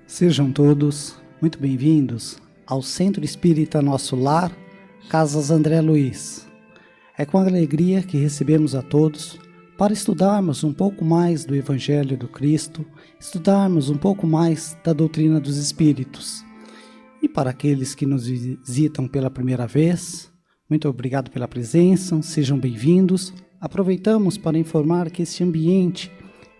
Sejam todos muito bem-vindos ao Centro Espírita Nosso Lar, Casas André Luiz. É com alegria que recebemos a todos para estudarmos um pouco mais do Evangelho do Cristo, estudarmos um pouco mais da doutrina dos Espíritos. E para aqueles que nos visitam pela primeira vez, muito obrigado pela presença, sejam bem-vindos. Aproveitamos para informar que esse ambiente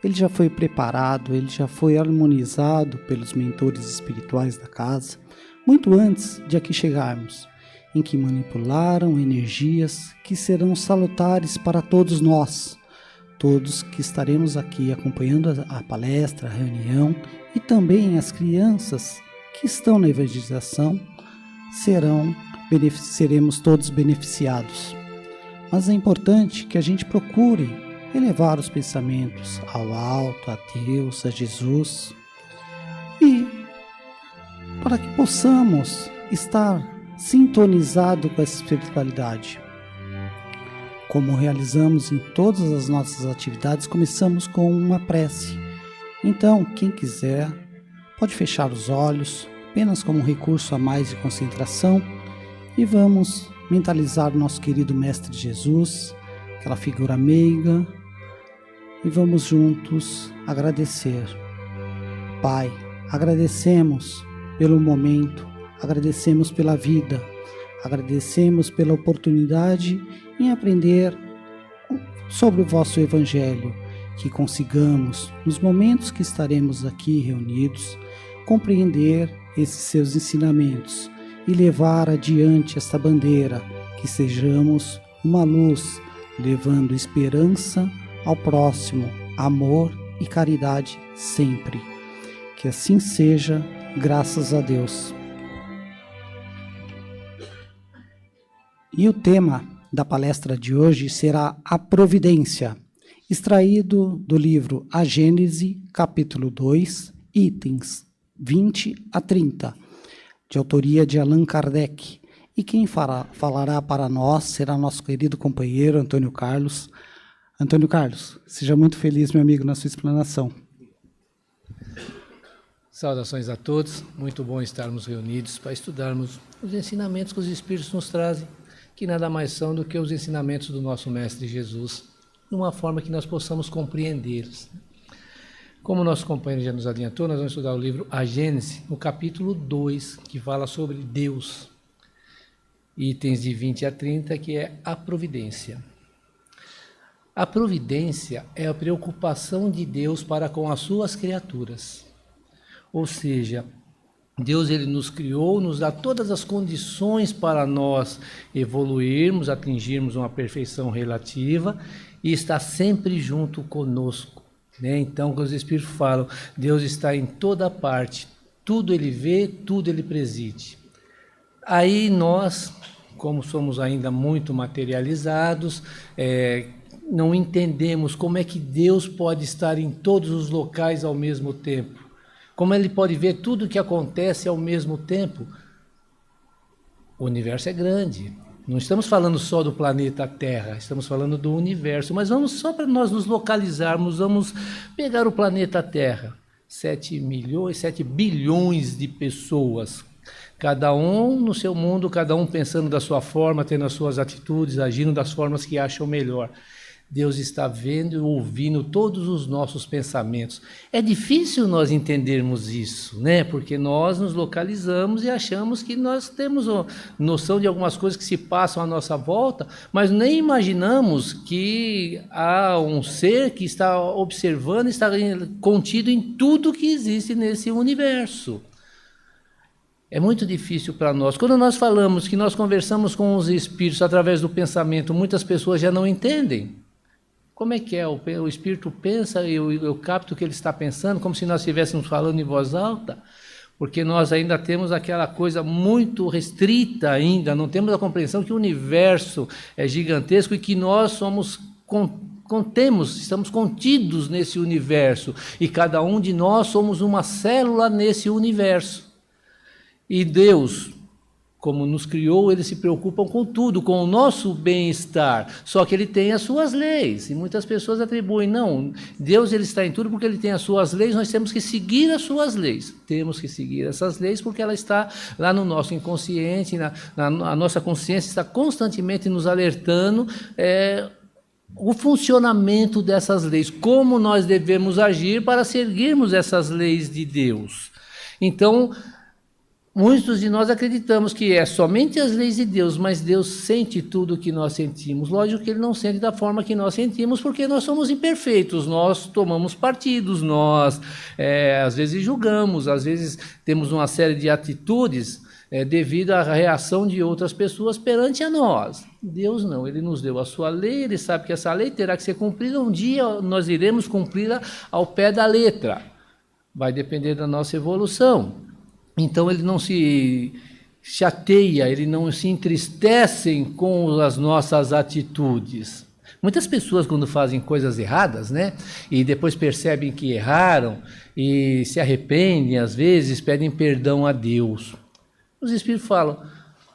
ele já foi preparado, ele já foi harmonizado pelos mentores espirituais da casa, muito antes de aqui chegarmos, em que manipularam energias que serão salutares para todos nós, todos que estaremos aqui acompanhando a palestra, a reunião, e também as crianças que estão na evangelização, seremos todos beneficiados. Mas é importante que a gente procure elevar os pensamentos ao alto, a Deus, a Jesus, e para que possamos estar sintonizados com essa espiritualidade. Como realizamos em todas as nossas atividades, começamos com uma prece. Então, quem quiser, pode fechar os olhos, apenas como um recurso a mais de concentração, e vamos mentalizar o nosso querido Mestre Jesus, aquela figura meiga, e vamos juntos agradecer. Pai, agradecemos pelo momento, agradecemos pela vida, agradecemos pela oportunidade em aprender sobre o vosso Evangelho, que consigamos, nos momentos que estaremos aqui reunidos, compreender esses seus ensinamentos e levar adiante esta bandeira, que sejamos uma luz, levando esperança ao próximo, amor e caridade sempre. Que assim seja, graças a Deus. E o tema da palestra de hoje será a providência, extraído do livro A Gênese, capítulo 2, itens 20 a 30, de autoria de Allan Kardec. E quem falará para nós será nosso querido companheiro Antônio Carlos. Antônio Carlos, seja muito feliz, meu amigo, na sua explanação. Saudações a todos, muito bom estarmos reunidos para estudarmos os ensinamentos que os Espíritos nos trazem, que nada mais são do que os ensinamentos do nosso Mestre Jesus, de uma forma que nós possamos compreendê-los. Como nosso companheiro já nos adiantou, nós vamos estudar o livro A Gênese, no capítulo 2, que fala sobre Deus, itens de 20 a 30, que é a providência. A providência é a preocupação de Deus para com as suas criaturas. Ou seja, Deus ele nos criou, nos dá todas as condições para nós evoluirmos, atingirmos uma perfeição relativa e está sempre junto conosco. Então, quando os Espíritos falam, Deus está em toda parte, tudo ele vê, tudo ele preside. Aí nós, como somos ainda muito materializados, não entendemos como é que Deus pode estar em todos os locais ao mesmo tempo. Como ele pode ver tudo o que acontece ao mesmo tempo. O universo é grande. Não estamos falando só do planeta Terra, estamos falando do universo. Mas vamos só para nós nos localizarmos, vamos pegar o planeta Terra. 7 bilhões de pessoas. Cada um no seu mundo, cada um pensando da sua forma, tendo as suas atitudes, agindo das formas que acham melhor. Deus está vendo e ouvindo todos os nossos pensamentos. É difícil nós entendermos isso, né? Porque nós nos localizamos e achamos que nós temos noção de algumas coisas que se passam à nossa volta, mas nem imaginamos que há um ser que está observando, está contido em tudo que existe nesse universo. É muito difícil para nós. Quando nós falamos que nós conversamos com os espíritos através do pensamento, muitas pessoas já não entendem. Como é que é? O espírito pensa e eu capto o que ele está pensando, como se nós estivéssemos falando em voz alta, porque nós ainda temos aquela coisa muito restrita ainda, não temos a compreensão que o universo é gigantesco e que nós estamos contidos nesse universo, e cada um de nós somos uma célula nesse universo. E Deus, como nos criou, eles se preocupam com tudo, com o nosso bem-estar. Só que ele tem as suas leis. E muitas pessoas atribuem, não, Deus ele está em tudo porque ele tem as suas leis, nós temos que seguir as suas leis. Temos que seguir essas leis porque ela está lá no nosso inconsciente, a nossa consciência está constantemente nos alertando o funcionamento dessas leis, como nós devemos agir para seguirmos essas leis de Deus. Então, muitos de nós acreditamos que é somente as leis de Deus, mas Deus sente tudo o que nós sentimos. Lógico que Ele não sente da forma que nós sentimos, porque nós somos imperfeitos, nós tomamos partidos, nós às vezes julgamos, às vezes temos uma série de atitudes devido à reação de outras pessoas perante a nós. Deus não, Ele nos deu a sua lei, Ele sabe que essa lei terá que ser cumprida, um dia nós iremos cumpri-la ao pé da letra. Vai depender da nossa evolução. Então ele não se chateia, ele não se entristece com as nossas atitudes. Muitas pessoas, quando fazem coisas erradas, né, e depois percebem que erraram e se arrependem, às vezes pedem perdão a Deus. Os Espíritos falam,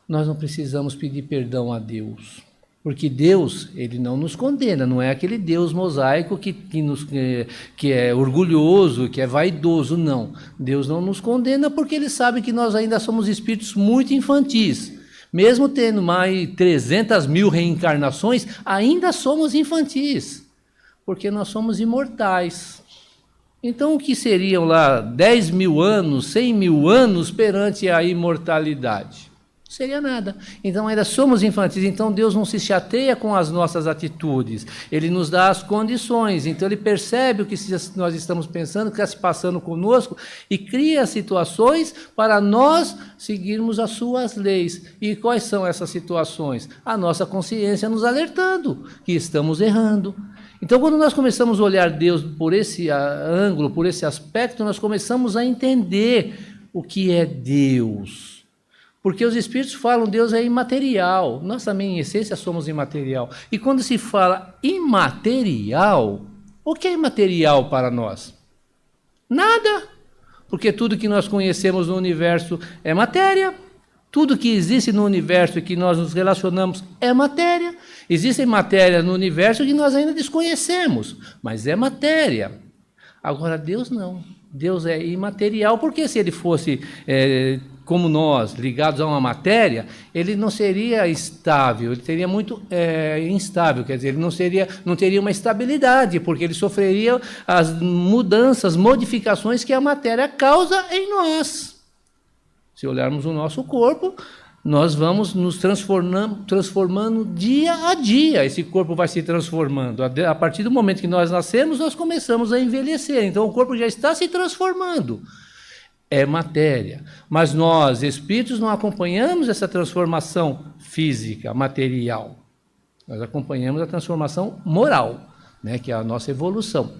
nós não precisamos pedir perdão a Deus, porque Deus, Ele não nos condena, não é aquele Deus mosaico que é orgulhoso, que é vaidoso, não. Deus não nos condena porque Ele sabe que nós ainda somos espíritos muito infantis. Mesmo tendo mais 300 mil reencarnações, ainda somos infantis, porque nós somos imortais. Então, o que seriam lá 10 mil anos, 100 mil anos perante a imortalidade? Seria nada. Então ainda somos infantis, então Deus não se chateia com as nossas atitudes, Ele nos dá as condições, então Ele percebe o que nós estamos pensando, o que está se passando conosco e cria situações para nós seguirmos as suas leis. E quais são essas situações? A nossa consciência nos alertando que estamos errando. Então quando nós começamos a olhar Deus por esse ângulo, por esse aspecto, nós começamos a entender o que é Deus. Porque os Espíritos falam Deus é imaterial, nós também em essência somos imaterial. E quando se fala imaterial, o que é imaterial para nós? Nada, porque tudo que nós conhecemos no universo é matéria, tudo que existe no universo e que nós nos relacionamos é matéria. Existem matérias no universo que nós ainda desconhecemos, mas é matéria. Agora Deus não, Deus é imaterial, porque se Ele fosse como nós, ligados a uma matéria, ele não seria estável, ele seria muito instável, quer dizer, ele não teria uma estabilidade, porque ele sofreria as mudanças, modificações que a matéria causa em nós. Se olharmos o nosso corpo, nós vamos nos transformando dia a dia, esse corpo vai se transformando. A partir do momento que nós nascemos, nós começamos a envelhecer, então o corpo já está se transformando. É matéria, mas nós, espíritos, não acompanhamos essa transformação física, material. Nós acompanhamos a transformação moral, né, que é a nossa evolução.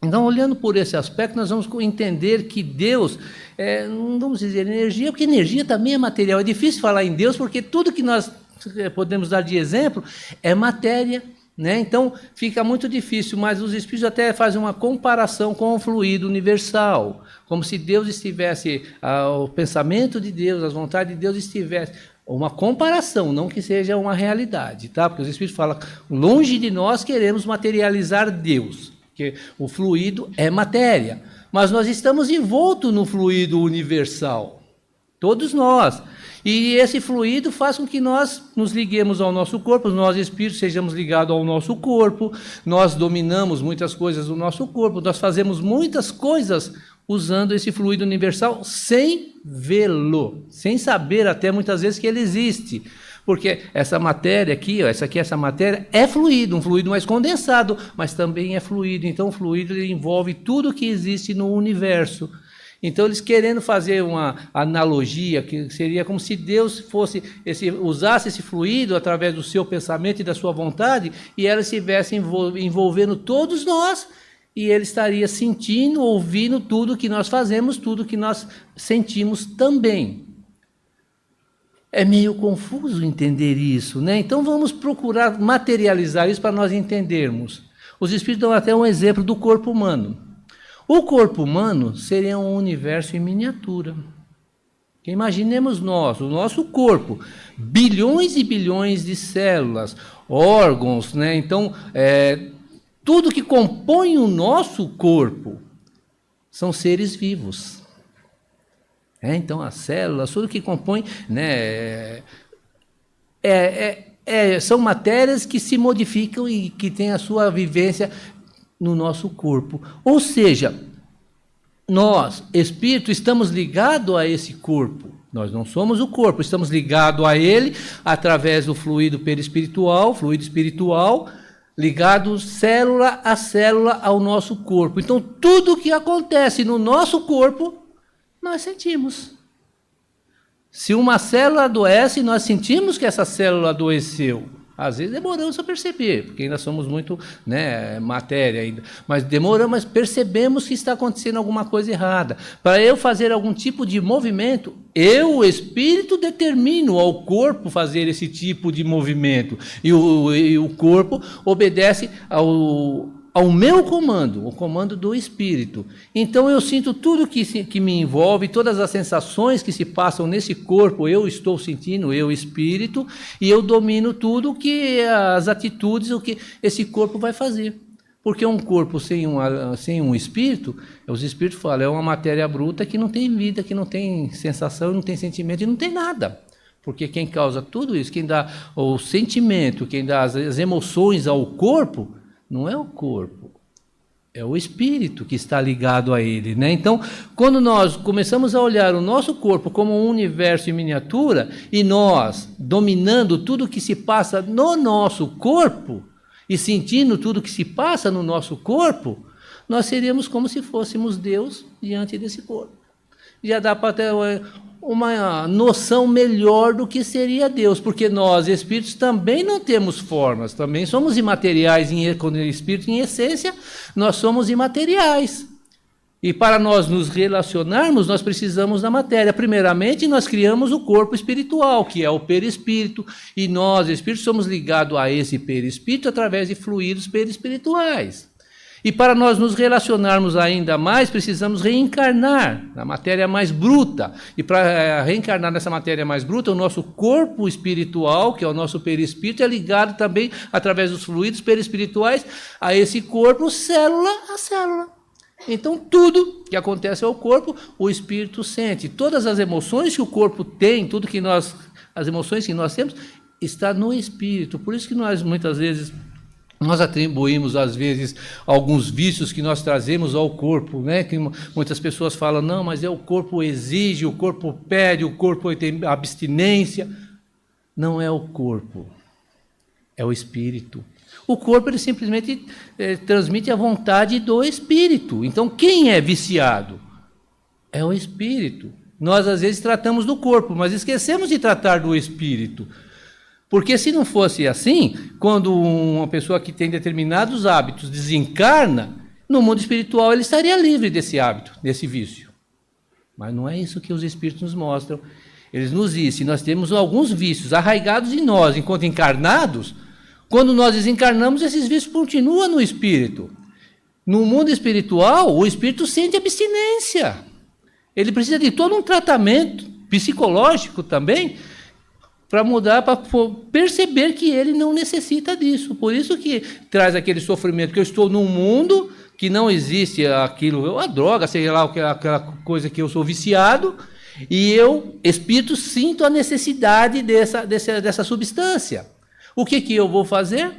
Então, olhando por esse aspecto, nós vamos entender que Deus, não vamos dizer energia, porque energia também é material. É difícil falar em Deus, porque tudo que nós podemos dar de exemplo é matéria, né? Então, fica muito difícil, mas os Espíritos até fazem uma comparação com o fluido universal, como se Deus estivesse, o pensamento de Deus, as vontades de Deus estivesse, uma comparação, não que seja uma realidade, tá? Porque os Espíritos falam, longe de nós queremos materializar Deus, porque o fluido é matéria, mas nós estamos envoltos no fluido universal, todos nós. E esse fluido faz com que nós nos liguemos ao nosso corpo, nós espíritos sejamos ligados ao nosso corpo, nós dominamos muitas coisas do nosso corpo, nós fazemos muitas coisas usando esse fluido universal sem vê-lo, sem saber até muitas vezes que ele existe. Porque essa matéria aqui, essa matéria é fluido, um fluido mais condensado, mas também é fluido. Então o fluido ele envolve tudo que existe no universo. Então, eles querendo fazer uma analogia, que seria como se Deus usasse esse fluido através do seu pensamento e da sua vontade, e ela estivesse envolvendo todos nós, e ele estaria sentindo, ouvindo tudo que nós fazemos, tudo que nós sentimos também. É meio confuso entender isso, né? Então, vamos procurar materializar isso para nós entendermos. Os Espíritos dão até um exemplo do corpo humano. O corpo humano seria um universo em miniatura. Que imaginemos nós, o nosso corpo, bilhões e bilhões de células, órgãos, né? Então, tudo que compõe o nosso corpo são seres vivos. Então, as células, tudo que compõe, né, são matérias que se modificam e que têm a sua vivência no nosso corpo. Ou seja, nós, espírito, estamos ligados a esse corpo. Nós não somos o corpo, estamos ligados a ele através do fluido perispiritual, fluido espiritual, ligado célula a célula ao nosso corpo. Então, tudo que acontece no nosso corpo, nós sentimos. Se uma célula adoece, nós sentimos que essa célula adoeceu. Às vezes demoramos a perceber, porque ainda somos muito, né, matéria ainda. Mas demoramos, mas percebemos que está acontecendo alguma coisa errada. Para eu fazer algum tipo de movimento, eu, o espírito, determino ao corpo fazer esse tipo de movimento. E o corpo obedece ao meu comando, o comando do espírito. Então eu sinto tudo que me envolve, todas as sensações que se passam nesse corpo, eu estou sentindo, eu espírito, e eu domino tudo que as atitudes, o que esse corpo vai fazer. Porque um corpo sem um espírito, os espíritos falam, é uma matéria bruta que não tem vida, que não tem sensação, não tem sentimento e não tem nada. Porque quem causa tudo isso, quem dá o sentimento, quem dá as emoções ao corpo, não é o corpo, é o espírito que está ligado a ele, né? Então, quando nós começamos a olhar o nosso corpo como um universo em miniatura, e nós dominando tudo que se passa no nosso corpo, e sentindo tudo que se passa no nosso corpo, nós seríamos como se fôssemos Deus diante desse corpo. Já dá para ter uma noção melhor do que seria Deus, porque nós, espíritos, também não temos formas, também somos imateriais, quando espírito em essência, nós somos imateriais. E para nós nos relacionarmos, nós precisamos da matéria. Primeiramente, nós criamos o corpo espiritual, que é o perispírito, e nós, espíritos, somos ligados a esse perispírito através de fluidos perispirituais. E para nós nos relacionarmos ainda mais, precisamos reencarnar na matéria mais bruta. E para reencarnar nessa matéria mais bruta, o nosso corpo espiritual, que é o nosso perispírito, é ligado também, através dos fluidos perispirituais, a esse corpo, célula a célula. Então, tudo que acontece ao corpo, o espírito sente. Todas as emoções que o corpo tem, as emoções que nós temos, está no espírito. Por isso que nós, muitas vezes, nós atribuímos, às vezes, alguns vícios que nós trazemos ao corpo, né? Que muitas pessoas falam, não, mas o corpo exige, o corpo pede, o corpo tem abstinência. Não é o corpo, é o espírito. O corpo, ele simplesmente transmite a vontade do espírito. Então, quem é viciado? É o espírito. Nós, às vezes, tratamos do corpo, mas esquecemos de tratar do espírito. Porque se não fosse assim, quando uma pessoa que tem determinados hábitos desencarna, no mundo espiritual ele estaria livre desse hábito, desse vício. Mas não é isso que os espíritos nos mostram. Eles nos dizem, nós temos alguns vícios arraigados em nós, enquanto encarnados, quando nós desencarnamos, esses vícios continuam no espírito. No mundo espiritual, o espírito sente abstinência. Ele precisa de todo um tratamento psicológico também, para mudar, para perceber que ele não necessita disso. Por isso que traz aquele sofrimento, que eu estou num mundo que não existe aquilo, a droga, sei lá, aquela coisa que eu sou viciado, e eu, espírito, sinto a necessidade dessa substância. O que eu vou fazer?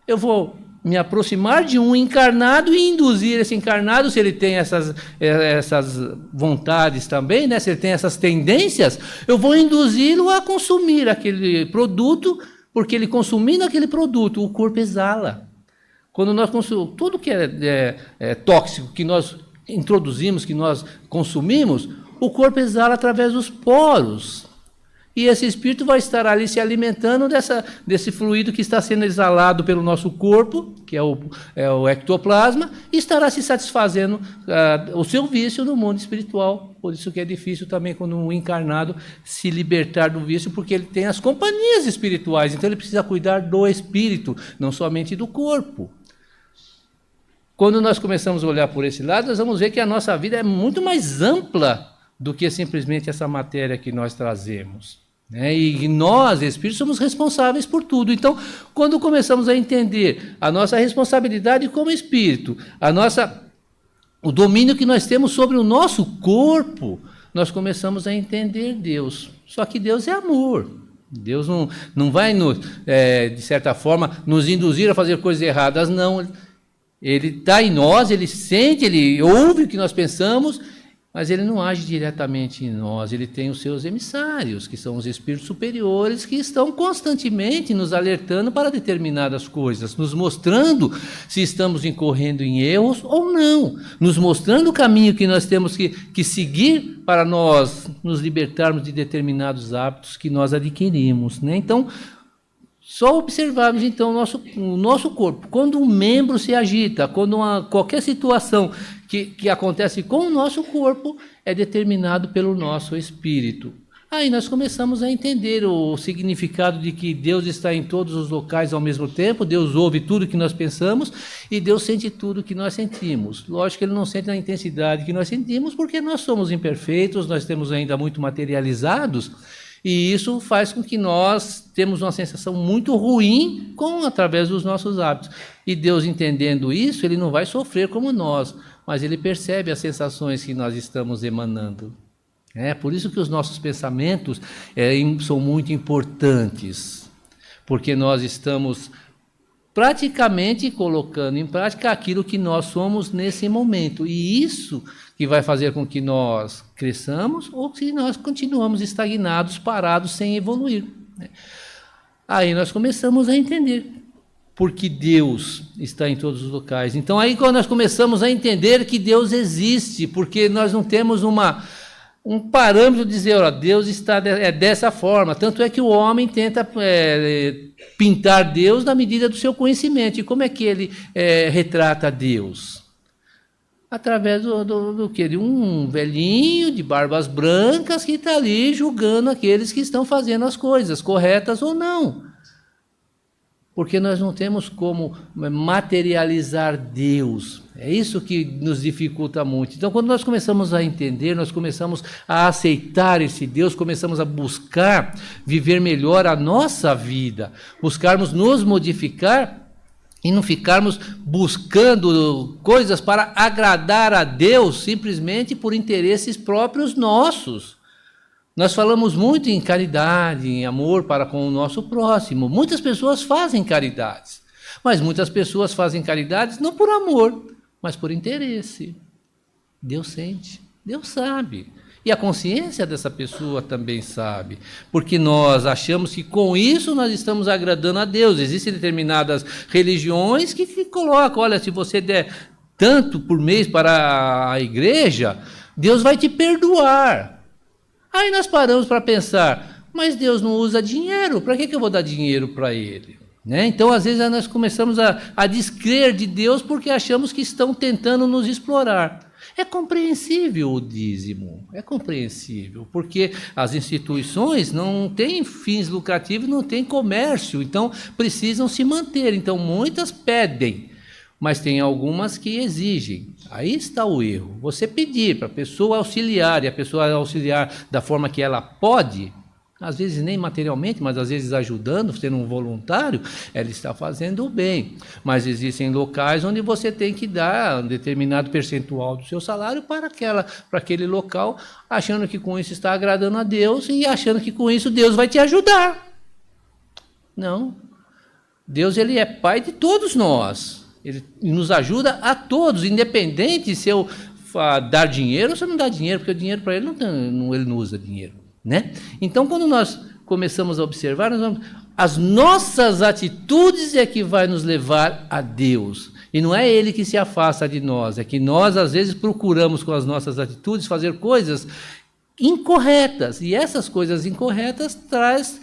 Eu vou me aproximar de um encarnado e induzir esse encarnado, se ele tem essas vontades também, né? Se ele tem essas tendências, eu vou induzi-lo a consumir aquele produto, porque ele consumindo aquele produto, o corpo exala. Quando nós consumimos tudo que é tóxico, que nós introduzimos, que nós consumimos, o corpo exala através dos poros. E esse espírito vai estar ali se alimentando desse fluido que está sendo exalado pelo nosso corpo, que é o ectoplasma, e estará se satisfazendo o seu vício no mundo espiritual. Por isso que é difícil também, quando um encarnado se libertar do vício, porque ele tem as companhias espirituais, então ele precisa cuidar do espírito, não somente do corpo. Quando nós começamos a olhar por esse lado, nós vamos ver que a nossa vida é muito mais ampla do que simplesmente essa matéria que nós trazemos. E nós, espíritos, somos responsáveis por tudo. Então, quando começamos a entender a nossa responsabilidade como espírito, o domínio que nós temos sobre o nosso corpo, nós começamos a entender Deus. Só que Deus é amor. Deus não vai, de certa forma, nos induzir a fazer coisas erradas, não. Ele está em nós, ele sente, ele ouve o que nós pensamos, mas ele não age diretamente em nós. Ele tem os seus emissários, que são os espíritos superiores, que estão constantemente nos alertando para determinadas coisas, nos mostrando se estamos incorrendo em erros ou não, nos mostrando o caminho que nós temos que seguir para nós nos libertarmos de determinados hábitos que nós adquirimos, Então, só observarmos então o nosso corpo. Quando um membro se agita, quando qualquer situação que acontece com o nosso corpo é determinado pelo nosso espírito. Aí nós começamos a entender o significado de que Deus está em todos os locais ao mesmo tempo, Deus ouve tudo que nós pensamos e Deus sente tudo que nós sentimos. Lógico que Ele não sente na intensidade que nós sentimos, porque nós somos imperfeitos, nós temos ainda muito materializados, e isso faz com que nós temos uma sensação muito ruim através dos nossos hábitos. E Deus, entendendo isso, Ele não vai sofrer como nós, mas Ele percebe as sensações que nós estamos emanando. Por isso que os nossos pensamentos são muito importantes, porque nós estamos praticamente colocando em prática aquilo que nós somos nesse momento. E isso que vai fazer com que nós cresçamos ou se nós continuamos estagnados, parados, sem evoluir. Aí nós começamos a entender porque Deus está em todos os locais. Então aí quando nós começamos a entender que Deus existe, porque nós não temos um parâmetro de dizer, Deus está dessa forma. Tanto é que o homem tenta pintar Deus na medida do seu conhecimento. E como é que ele retrata Deus? Através do quê? De um velhinho de barbas brancas que está ali julgando aqueles que estão fazendo as coisas, corretas ou não. Porque nós não temos como materializar Deus. É isso que nos dificulta muito. Então, quando nós começamos a entender, nós começamos a aceitar esse Deus, começamos a buscar viver melhor a nossa vida, buscarmos nos modificar e não ficarmos buscando coisas para agradar a Deus simplesmente por interesses próprios nossos. Nós falamos muito em caridade, em amor para com o nosso próximo. Muitas pessoas fazem caridades, mas muitas pessoas fazem caridades não por amor, mas por interesse. Deus sente, Deus sabe. E a consciência dessa pessoa também sabe, porque nós achamos que com isso nós estamos agradando a Deus. Existem determinadas religiões que colocam, olha, se você der tanto por mês para a igreja, Deus vai te perdoar. Aí nós paramos para pensar, mas Deus não usa dinheiro, para que eu vou dar dinheiro para Ele? Então, às vezes, nós começamos a descrer de Deus porque achamos que estão tentando nos explorar. É compreensível o dízimo, é compreensível, porque as instituições não têm fins lucrativos, não têm comércio, então precisam se manter. Então, muitas pedem, mas tem algumas que exigem. Aí está o erro. Você pedir para a pessoa auxiliar, e a pessoa auxiliar da forma que ela pode, às vezes nem materialmente, mas às vezes ajudando, sendo um voluntário, ela está fazendo o bem. Mas existem locais onde você tem que dar um determinado percentual do seu salário para aquele local, achando que com isso está agradando a Deus e achando que com isso Deus vai te ajudar. Não. Deus, Ele é Pai de todos nós. Ele nos ajuda a todos, independente se eu dar dinheiro ou se eu não dar dinheiro, porque o dinheiro para Ele ele não usa dinheiro. Então, quando nós começamos a observar, as nossas atitudes é que vai nos levar a Deus. E não é Ele que se afasta de nós, é que nós, às vezes, procuramos com as nossas atitudes fazer coisas incorretas. E essas coisas incorretas trazem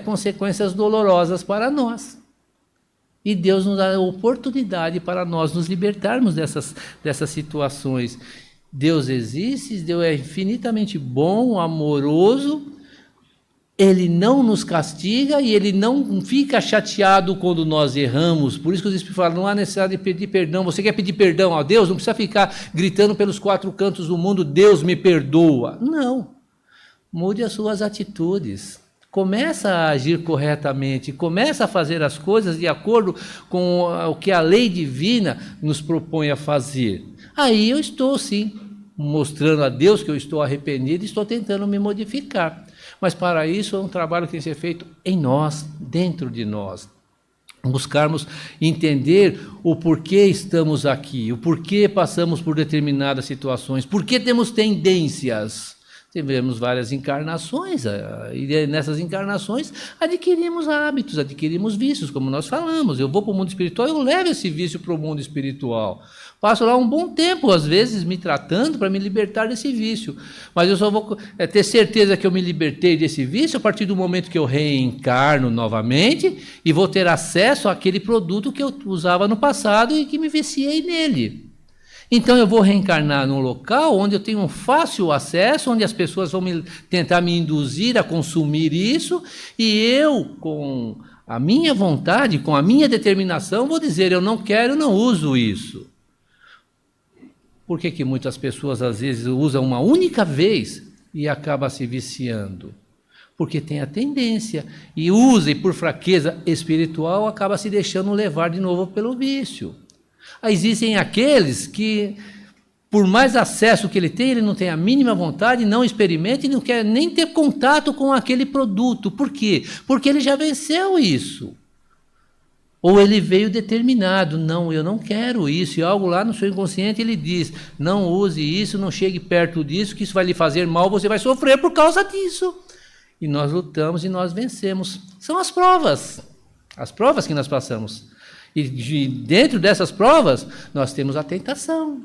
consequências dolorosas para nós. E Deus nos dá a oportunidade para nós nos libertarmos dessas situações. Deus existe, Deus é infinitamente bom, amoroso, Ele não nos castiga e Ele não fica chateado quando nós erramos. Por isso que os Espíritos falam, não há necessidade de pedir perdão. Você quer pedir perdão a Deus? Não precisa ficar gritando pelos 4 cantos do mundo, Deus me perdoa. Não. Mude as suas atitudes. Começa a agir corretamente. Começa a fazer as coisas de acordo com o que a lei divina nos propõe a fazer. Aí eu estou, sim, mostrando a Deus que eu estou arrependido e estou tentando me modificar. Mas para isso é um trabalho que tem que ser feito em nós, dentro de nós. Buscarmos entender o porquê estamos aqui, o porquê passamos por determinadas situações, porquê temos tendências. Tivemos várias encarnações, e nessas encarnações adquirimos hábitos, adquirimos vícios, como nós falamos. Eu vou para o mundo espiritual, eu levo esse vício para o mundo espiritual. Passo lá um bom tempo, às vezes, me tratando para me libertar desse vício. Mas eu só vou ter certeza que eu me libertei desse vício a partir do momento que eu reencarno novamente e vou ter acesso àquele produto que eu usava no passado e que me viciei nele. Então eu vou reencarnar num local onde eu tenho um fácil acesso, onde as pessoas vão tentar me induzir a consumir isso, e eu, com a minha vontade, com a minha determinação, vou dizer, eu não quero, não uso isso. Por que muitas pessoas às vezes usam uma única vez e acabam se viciando? Porque tem a tendência, e usa, e por fraqueza espiritual, acaba se deixando levar de novo pelo vício. Existem aqueles que, por mais acesso que ele tem, ele não tem a mínima vontade, não experimenta e não quer nem ter contato com aquele produto. Por quê? Porque ele já venceu isso. Ou ele veio determinado, não, eu não quero isso, e algo lá no seu inconsciente ele diz, não use isso, não chegue perto disso, que isso vai lhe fazer mal, você vai sofrer por causa disso. E nós lutamos e nós vencemos. São as provas que nós passamos. E dentro dessas provas, nós temos a tentação.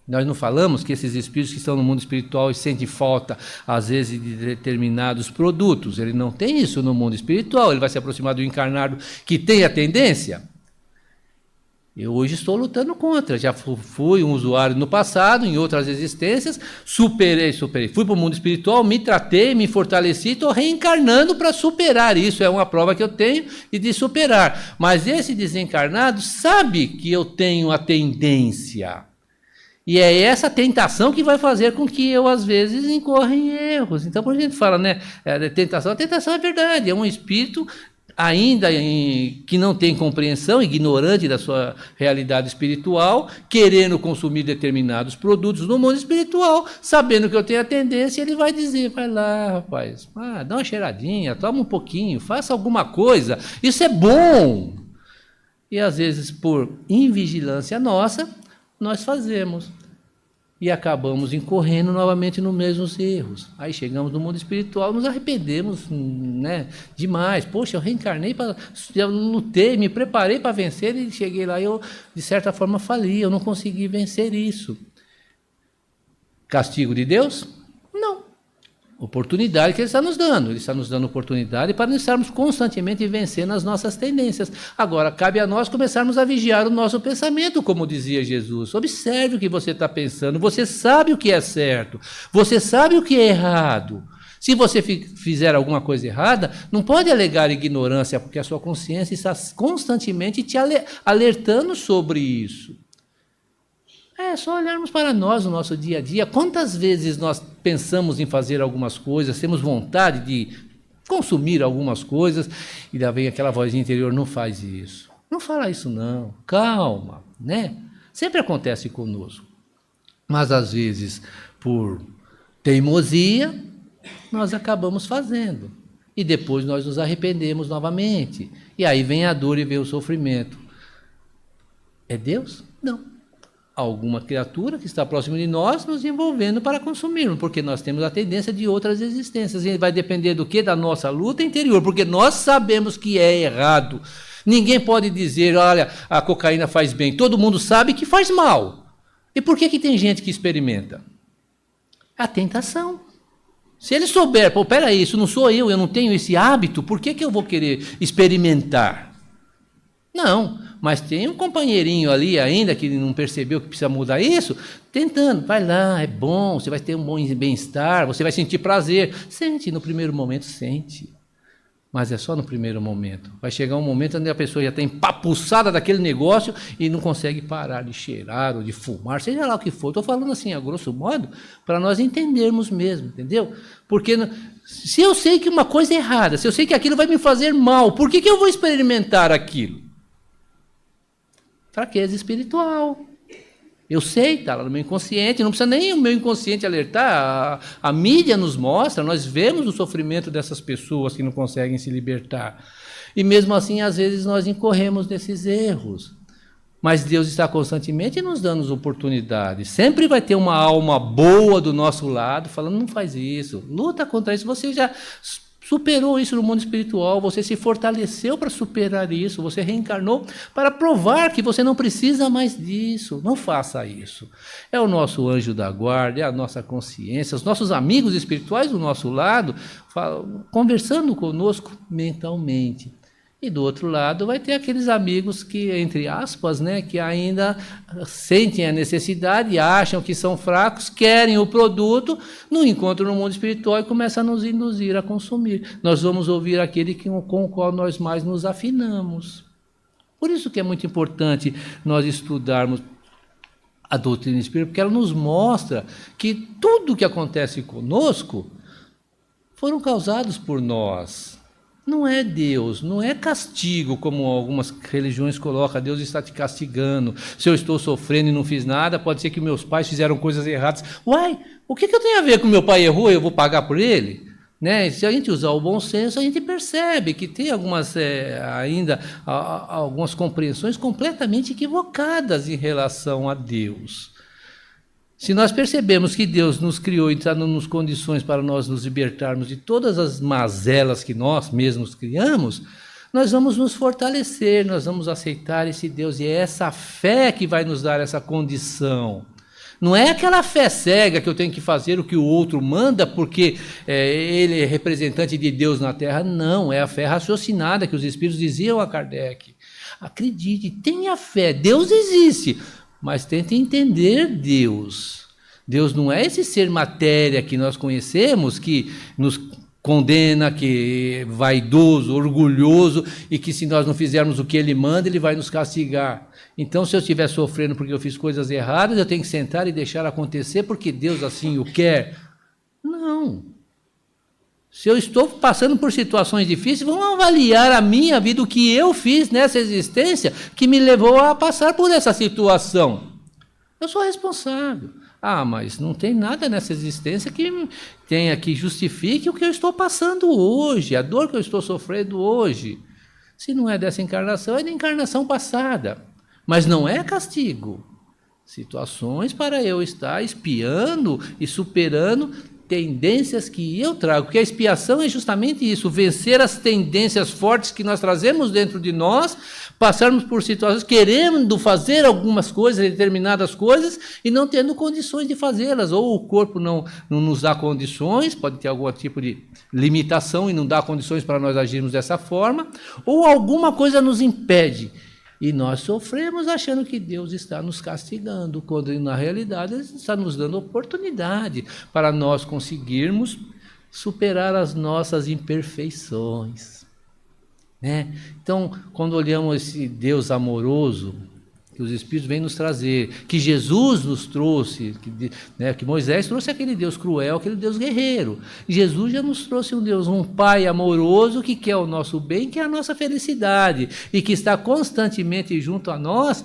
Nós não falamos que esses espíritos que estão no mundo espiritual e sentem falta, às vezes, de determinados produtos. Ele não tem isso no mundo espiritual, ele vai se aproximar do encarnado que tem a tendência. Eu hoje estou lutando contra, já fui um usuário no passado, em outras existências, superei. Fui para o mundo espiritual, me tratei, me fortaleci, estou reencarnando para superar. Isso é uma prova que eu tenho e de superar. Mas esse desencarnado sabe que eu tenho a tendência. E é essa tentação que vai fazer com que eu, às vezes, incorra em erros. Então, por a gente fala, né, a tentação é verdade, é um espírito ainda que não tem compreensão, ignorante da sua realidade espiritual, querendo consumir determinados produtos no mundo espiritual, sabendo que eu tenho a tendência, ele vai dizer, vai lá, rapaz, dá uma cheiradinha, toma um pouquinho, faça alguma coisa, isso é bom. E às vezes, por invigilância nossa, nós fazemos. E acabamos incorrendo novamente nos mesmos erros. Aí chegamos no mundo espiritual, nos arrependemos, né, demais. Poxa, eu reencarnei, eu lutei, me preparei para vencer e cheguei lá e eu, de certa forma, fali, eu não consegui vencer isso. Castigo de Deus? Não. Oportunidade que Ele está nos dando. Ele está nos dando oportunidade para nós estarmos constantemente vencendo as nossas tendências. Agora, cabe a nós começarmos a vigiar o nosso pensamento, como dizia Jesus. Observe o que você está pensando. Você sabe o que é certo. Você sabe o que é errado. Se você fizer alguma coisa errada, não pode alegar ignorância, porque a sua consciência está constantemente te alertando sobre isso. É só olharmos para nós no nosso dia a dia. Quantas vezes nós pensamos em fazer algumas coisas, temos vontade de consumir algumas coisas, e daí vem aquela vozinha interior, não faz isso. Não fala isso não, calma, né? Sempre acontece conosco. Mas às vezes, por teimosia, nós acabamos fazendo. E depois nós nos arrependemos novamente. E aí vem a dor e vem o sofrimento. É Deus? Não. Alguma criatura que está próximo de nós nos envolvendo para consumirmos, porque nós temos a tendência de outras existências, e vai depender do que? Da nossa luta interior, porque nós sabemos que é errado. Ninguém pode dizer, olha, a cocaína faz bem, todo mundo sabe que faz mal. E por que tem gente que experimenta? A tentação. Se ele souber, pô, peraí, isso não sou eu não tenho esse hábito, por que eu vou querer experimentar? Não, mas tem um companheirinho ali ainda que não percebeu que precisa mudar isso, tentando, vai lá, é bom, você vai ter um bom bem-estar, você vai sentir prazer. Sente, no primeiro momento, sente. Mas é só no primeiro momento. Vai chegar um momento onde a pessoa já está empapuçada daquele negócio e não consegue parar de cheirar ou de fumar, seja lá o que for. Estou falando assim, a grosso modo, para nós entendermos mesmo, entendeu? Porque se eu sei que uma coisa é errada, se eu sei que aquilo vai me fazer mal, por que eu vou experimentar aquilo? Fraqueza espiritual. Eu sei, está lá no meu inconsciente, não precisa nem o meu inconsciente alertar, a mídia nos mostra, nós vemos o sofrimento dessas pessoas que não conseguem se libertar. E mesmo assim, às vezes, nós incorremos nesses erros. Mas Deus está constantemente nos dando oportunidades. Sempre vai ter uma alma boa do nosso lado, falando, não faz isso, luta contra isso, você já superou isso no mundo espiritual, você se fortaleceu para superar isso, você reencarnou para provar que você não precisa mais disso. Não faça isso. É o nosso anjo da guarda, é a nossa consciência, os nossos amigos espirituais do nosso lado, conversando conosco mentalmente. E do outro lado vai ter aqueles amigos que, entre aspas, né, que ainda sentem a necessidade, acham que são fracos, querem o produto, no encontro no mundo espiritual e começam a nos induzir a consumir. Nós vamos ouvir aquele com o qual nós mais nos afinamos. Por isso que é muito importante nós estudarmos a doutrina espírita, porque ela nos mostra que tudo que acontece conosco foram causados por nós. Não é Deus, não é castigo, como algumas religiões colocam, Deus está te castigando. Se eu estou sofrendo e não fiz nada, pode ser que meus pais fizeram coisas erradas. Uai, o que eu tenho a ver com meu pai errou e eu vou pagar por ele? Né? Se a gente usar o bom senso, a gente percebe que tem algumas, ainda algumas compreensões completamente equivocadas em relação a Deus. Se nós percebemos que Deus nos criou e está nos condições para nós nos libertarmos de todas as mazelas que nós mesmos criamos, nós vamos nos fortalecer, nós vamos aceitar esse Deus. E é essa fé que vai nos dar essa condição. Não é aquela fé cega que eu tenho que fazer o que o outro manda porque ele é representante de Deus na Terra. Não, é a fé raciocinada que os Espíritos diziam a Kardec. Acredite, tenha fé, Deus existe. Mas tente entender Deus. Deus não é esse ser matéria que nós conhecemos, que nos condena, que é vaidoso, orgulhoso, e que se nós não fizermos o que Ele manda, Ele vai nos castigar. Então, se eu estiver sofrendo porque eu fiz coisas erradas, eu tenho que sentar e deixar acontecer porque Deus assim o quer. Não. Se eu estou passando por situações difíceis, vamos avaliar a minha vida, o que eu fiz nessa existência que me levou a passar por essa situação. Eu sou responsável. Ah, mas não tem nada nessa existência que justifique o que eu estou passando hoje, a dor que eu estou sofrendo hoje. Se não é dessa encarnação, é da encarnação passada. Mas não é castigo. Situações para eu estar espiando e superando tendências que eu trago, porque a expiação é justamente isso, vencer as tendências fortes que nós trazemos dentro de nós, passarmos por situações querendo fazer algumas coisas, determinadas coisas, e não tendo condições de fazê-las, ou o corpo não nos dá condições, pode ter algum tipo de limitação e não dá condições para nós agirmos dessa forma, ou alguma coisa nos impede. E nós sofremos achando que Deus está nos castigando, quando na realidade Ele está nos dando oportunidade para nós conseguirmos superar as nossas imperfeições. Né? Então, quando olhamos esse Deus amoroso, que os Espíritos vêm nos trazer, que Jesus nos trouxe, que Moisés trouxe aquele Deus cruel, aquele Deus guerreiro. Jesus já nos trouxe um Deus, um Pai amoroso que quer o nosso bem, que é a nossa felicidade, e que está constantemente junto a nós,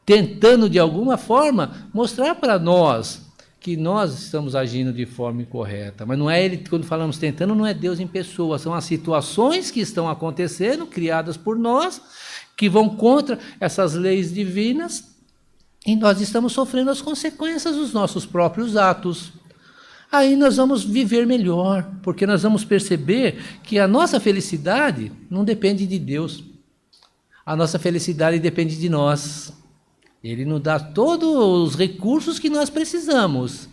tentando de alguma forma mostrar para nós que nós estamos agindo de forma incorreta. Mas não é Ele, quando falamos tentando, não é Deus em pessoa, são as situações que estão acontecendo, criadas por nós, que vão contra essas leis divinas, e nós estamos sofrendo as consequências dos nossos próprios atos. Aí nós vamos viver melhor, porque nós vamos perceber que a nossa felicidade não depende de Deus. A nossa felicidade depende de nós. Ele nos dá todos os recursos que nós precisamos,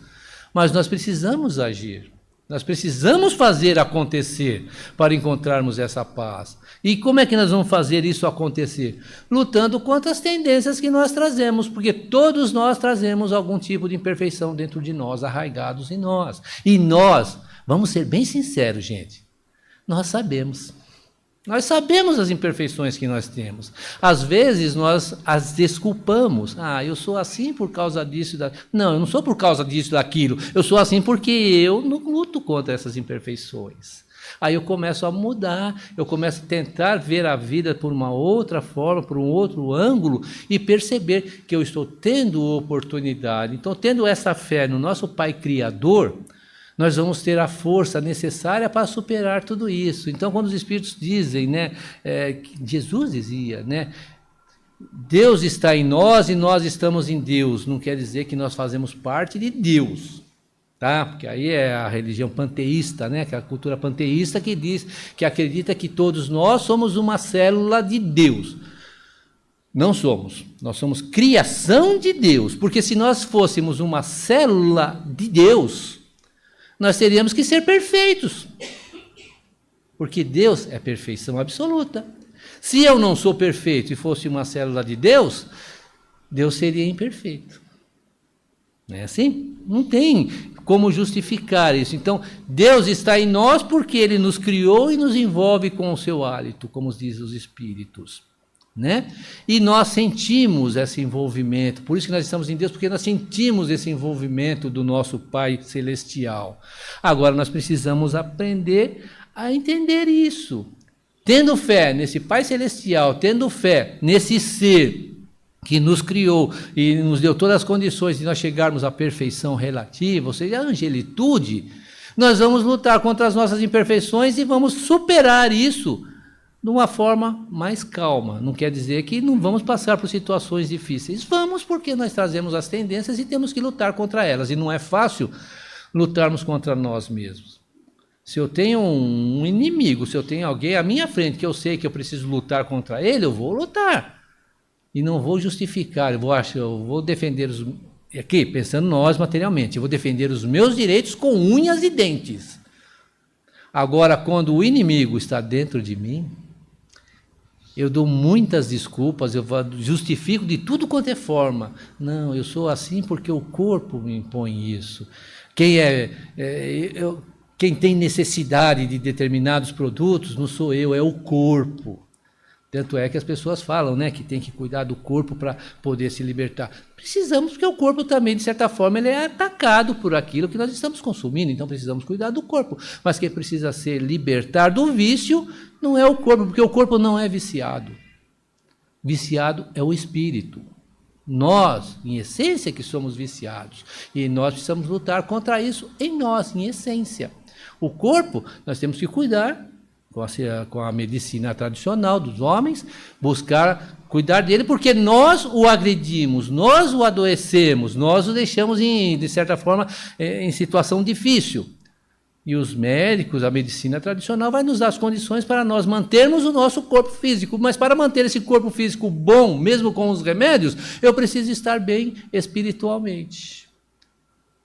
mas nós precisamos agir. Nós precisamos fazer acontecer para encontrarmos essa paz. E como é que nós vamos fazer isso acontecer? Lutando contra as tendências que nós trazemos, porque todos nós trazemos algum tipo de imperfeição dentro de nós, arraigados em nós. E nós, vamos ser bem sinceros, gente, nós sabemos. Nós sabemos as imperfeições que nós temos. Às vezes nós as desculpamos. Eu sou assim por causa disso. Não, eu não sou por causa disso, daquilo. Eu sou assim porque eu não luto contra essas imperfeições. Aí eu começo a mudar, eu começo a tentar ver a vida por uma outra forma, por um outro ângulo e perceber que eu estou tendo oportunidade. Então, tendo essa fé no nosso Pai Criador, nós vamos ter a força necessária para superar tudo isso. Então, quando os Espíritos dizem, Jesus dizia, Deus está em nós e nós estamos em Deus, não quer dizer que nós fazemos parte de Deus, tá? Porque aí é a religião panteísta, que é a cultura panteísta que diz, que acredita que todos nós somos uma célula de Deus. Não somos, nós somos criação de Deus, porque se nós fôssemos uma célula de Deus, nós teríamos que ser perfeitos, porque Deus é perfeição absoluta. Se eu não sou perfeito e fosse uma célula de Deus, Deus seria imperfeito. Não é assim? Não tem como justificar isso. Então, Deus está em nós porque Ele nos criou e nos envolve com o seu hálito, como dizem os Espíritos. E nós sentimos esse envolvimento, por isso que nós estamos em Deus, porque nós sentimos esse envolvimento do nosso Pai Celestial. Agora nós precisamos aprender a entender isso, tendo fé nesse Pai Celestial, tendo fé nesse ser que nos criou e nos deu todas as condições de nós chegarmos à perfeição relativa, ou seja, a angelitude, nós vamos lutar contra as nossas imperfeições e vamos superar isso de uma forma mais calma. Não quer dizer que não vamos passar por situações difíceis. Vamos, porque nós trazemos as tendências e temos que lutar contra elas. E não é fácil lutarmos contra nós mesmos. Se eu tenho um inimigo, se eu tenho alguém à minha frente que eu sei que eu preciso lutar contra ele, eu vou lutar. E não vou justificar, eu vou defender aqui, pensando nós materialmente, eu vou defender os meus direitos com unhas e dentes. Agora, quando o inimigo está dentro de mim, eu dou muitas desculpas, eu justifico de tudo quanto é forma. Não, eu sou assim porque o corpo me impõe isso. Quem tem necessidade de determinados produtos não sou eu, é o corpo. Tanto é que as pessoas falam, que tem que cuidar do corpo para poder se libertar. Precisamos, porque o corpo também, de certa forma, ele é atacado por aquilo que nós estamos consumindo, então precisamos cuidar do corpo. Mas quem precisa se libertar do vício não é o corpo, porque o corpo não é viciado. Viciado é o espírito. Nós, em essência, que somos viciados. E nós precisamos lutar contra isso em nós, em essência. O corpo, nós temos que cuidar com a medicina tradicional dos homens, buscar cuidar dele, porque nós o agredimos, nós o adoecemos, nós o deixamos, de certa forma, em situação difícil. E os médicos, a medicina tradicional, vai nos dar as condições para nós mantermos o nosso corpo físico. Mas para manter esse corpo físico bom, mesmo com os remédios, eu preciso estar bem espiritualmente.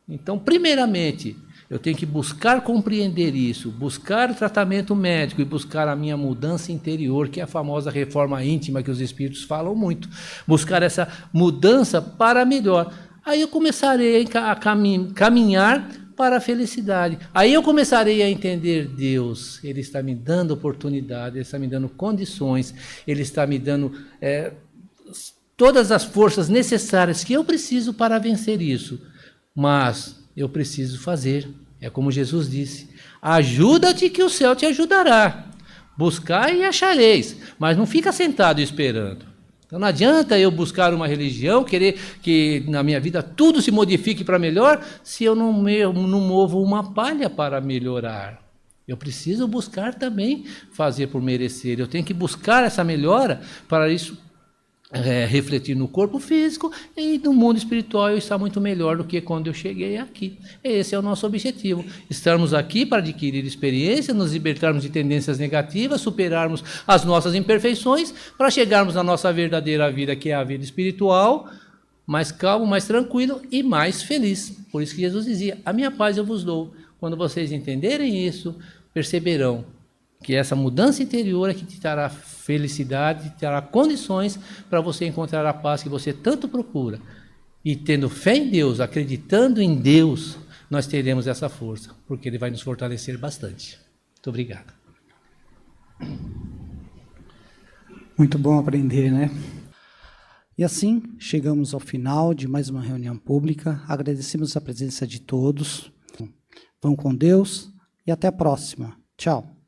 Então, primeiramente, eu tenho que buscar compreender isso, buscar o tratamento médico e buscar a minha mudança interior, que é a famosa reforma íntima que os Espíritos falam muito. Buscar essa mudança para melhor. Aí eu começarei a caminhar para a felicidade. Aí eu começarei a entender Deus. Ele está me dando oportunidade, Ele está me dando condições, Ele está me dando todas as forças necessárias que eu preciso para vencer isso. Mas eu preciso fazer. É como Jesus disse: ajuda-te que o céu te ajudará. Buscai e achareis. Mas não fica sentado esperando. Então não adianta eu buscar uma religião, querer que na minha vida tudo se modifique para melhor, se eu não movo uma palha para melhorar. Eu preciso buscar também fazer por merecer. Eu tenho que buscar essa melhora para isso refletir no corpo físico, e no mundo espiritual eu estar muito melhor do que quando eu cheguei aqui. Esse é o nosso objetivo, estarmos aqui para adquirir experiência, nos libertarmos de tendências negativas, superarmos as nossas imperfeições, para chegarmos na nossa verdadeira vida, que é a vida espiritual, mais calmo, mais tranquilo e mais feliz. Por isso que Jesus dizia: a minha paz eu vos dou, Quando vocês entenderem isso, perceberão que essa mudança interior é que te trará felicidade, te trará condições para você encontrar a paz que você tanto procura. E tendo fé em Deus, acreditando em Deus, nós teremos essa força, porque Ele vai nos fortalecer bastante. Muito obrigado. Muito bom aprender, né? E assim, chegamos ao final de mais uma reunião pública. Agradecemos a presença de todos. Vão com Deus e até a próxima. Tchau.